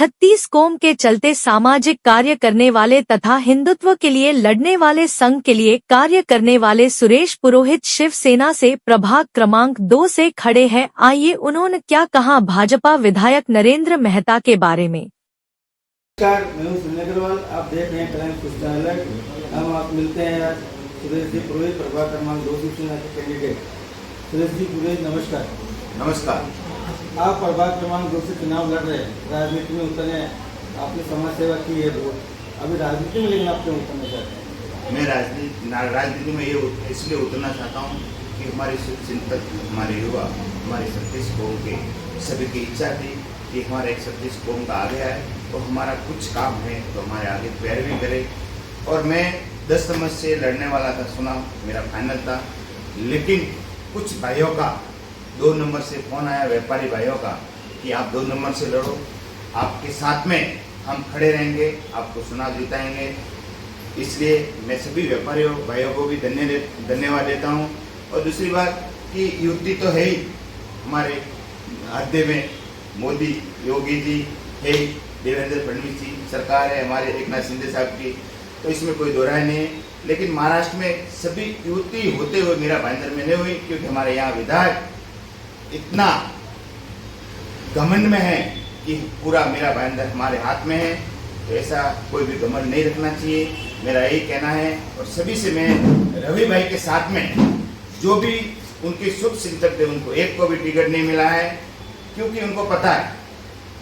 36 कोम के चलते सामाजिक कार्य करने वाले तथा हिंदुत्व के लिए लड़ने वाले संघ के लिए कार्य करने वाले सुरेश पुरोहित शिवसेना से प्रभाग क्रमांक 2 से खड़े हैं। आइए उन्होंने क्या कहा भाजपा विधायक नरेंद्र मेहता के बारे में। नमस्कार, मैं हूं सुनील अग्रवाल। आप देख रहे हैं क्राइम न्यूज़ चैनल। हम आप मिलते हैं सुरेश जी पुरोहित, प्रभाग क्रमांक 2 शिवसेना के कैंडिडेट। सुरेश जी पुरोहित नमस्कार। नमस्कार। आप प्रभाग क्रमांक 2 से चुनाव लड़ रहे हैं, राजनीति में उतरे हैं, आपने समाज सेवा की है बहुत। अभी राजनीति में लेकिन आप क्यों उतरना चाहते हैं? मैं राजनीति में ये इसलिए उतरना चाहता हूँ कि हमारे चिंतक, हमारे युवा, हमारे 36 कौम के सभी की इच्छा थी कि हमारे 36 कौम का आगे आए तो हमारा कुछ काम है तो हमारे आगे पैरवी करे। और मैं 10 नंबर से लड़ने वाला था, सुना मेरा फाइनल था, लेकिन कुछ भाइयों का 2 नंबर से फोन आया, व्यापारी भाइयों का, कि आप 2 नंबर से लड़ो, आपके साथ में हम खड़े रहेंगे, आपको चुनाव जिताएंगे। इसलिए मैं सभी व्यापारियों भाइयों को भी धन्यवाद देता हूं। और दूसरी बात कि युक्ति तो है ही, हमारे हृदय में मोदी, योगी जी है, देवेंद्र फडणवीस जी सरकार है, हमारे एकनाथ शिंदे साहब की, तो इसमें कोई दो राय नहीं है। लेकिन महाराष्ट्र में सभी युति होते हुए मेरा भाईंदर में नहीं हुई, क्योंकि हमारे यहाँ विधायक इतना घमंड में है कि पूरा मेरा भाईंदर हमारे हाथ में है। तो ऐसा कोई भी घमंड नहीं रखना चाहिए, मेरा यही कहना है। और सभी से मैं रवि भाई के साथ में जो भी उनके शुभ चिंतक थे, उनको एक को भी टिकट नहीं मिला है, क्योंकि उनको पता है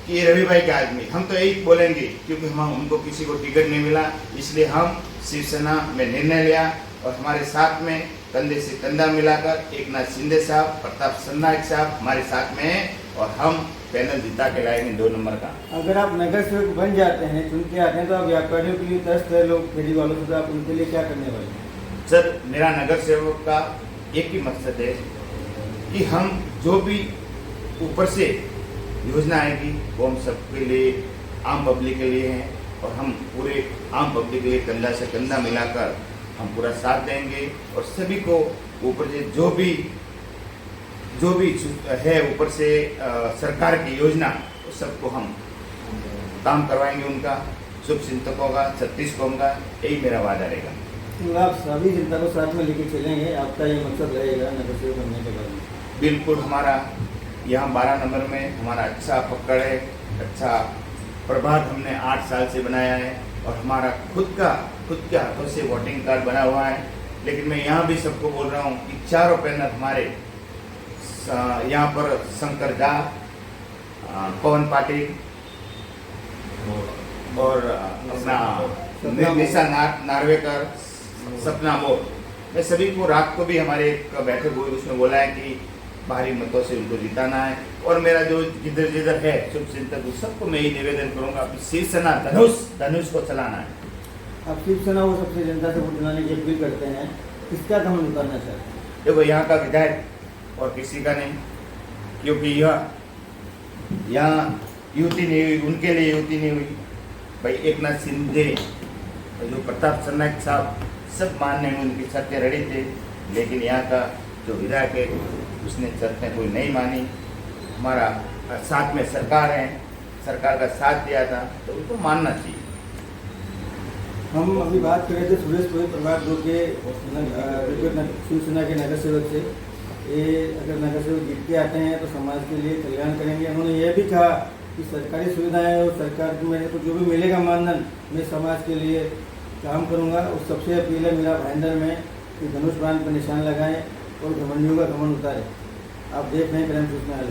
कि ये रवि भाई का आदमी। हम तो यही बोलेंगे क्योंकि हम उनको किसी को टिकट नहीं मिला, इसलिए हम शिवसेना में निर्णय लिया और हमारे साथ में कंधे से कंधा मिलाकर एकनाथ शिंदे साहब, प्रताप सरनाईक साहब हमारे साथ में हैं और हम पैनल जिता के लाएंगे 2 नंबर का। अगर आप नगर सेवक बन जाते हैं, चुन के आते हैं, तो आप व्यापारियों के लिए त्रस्त है, लोग फेरी वालों से, तो आप उनके लिए क्या करने वाले हैं? सर, मेरा नगर सेवक का एक ही मकसद है कि हम जो भी ऊपर से योजना आएगी वो हम सबके लिए, आम पब्लिक के लिए है, और हम पूरे आम पब्लिक के लिए कंधा से कंधा मिलाकर हम पूरा साथ देंगे। और सभी को ऊपर से जो भी है ऊपर से सरकार की योजना, तो सबको हम काम करवाएंगे, उनका शुभ चिंतकों का, 36 कौम का, यही मेरा वादा रहेगा। तो आप सभी जनता को साथ में लेकर चलेंगे, आपका ये मकसद रहेगा नगर सेवक बनने के बाद? बिल्कुल, हमारा यहाँ 12 नंबर में हमारा अच्छा पकड़ है, अच्छा प्रभाग हमने 8 साल से बनाया है और हमारा खुद के हाथों से वोटिंग कार्ड बना हुआ है। लेकिन मैं यहाँ भी सबको बोल रहा हूँ कि चारों पैनल हमारे यहाँ पर शंकर झा, पवन पाटिल और अपना निशा नार्वेकर, सपना मोर, मैं सभी को रात को भी हमारे एक बैठक हुई, उसमें बोला है कि भारी मतों से उनको जिताना है। और मेरा जो जिधर है शुभ चिंतक, सबको मैं यही निवेदन करूंगा कि शिवसेना धनुष को चलाना है। आप शिवसेना वो सबसे जनता से वोट दिलाने की अपील करते हैं, किसका दमन उतारना चाहते हैं? देखो, यहाँ का विधायक और किसी का नहीं, क्योंकि यहाँ युति नहीं हुई, उनके लिए युति नहीं हुई। भाई एकनाथ शिंदे, जो प्रताप सरनाईक साहब, सब मानने में उनकी शर्तें रड़ी थे, लेकिन यहाँ का जो विधायक है उसने शर्तें कोई नहीं मानी। हमारा साथ में सरकार है, सरकार का साथ दिया था, तो उनको मानना चाहिए। हम अभी बात कर रहे थे सुरेश पुरोहित प्रभाग 2 के शिवसेना के नगर सेवक से। ये अगर नगर सेवक जीत के आते हैं तो समाज के लिए कल्याण करेंगे। उन्होंने ये भी कहा कि सरकारी सुविधाएं और सरकार को मेरे को जो भी मिलेगा मानधन, मैं समाज के लिए काम करूंगा। और सबसे अपील है मेरा भाईंदर में कि धनुष बाण पर निशान लगाएं और घमंडियों का घमंड उतारें। आप देख रहे हैं क्राइम न्यूज़ चैनल।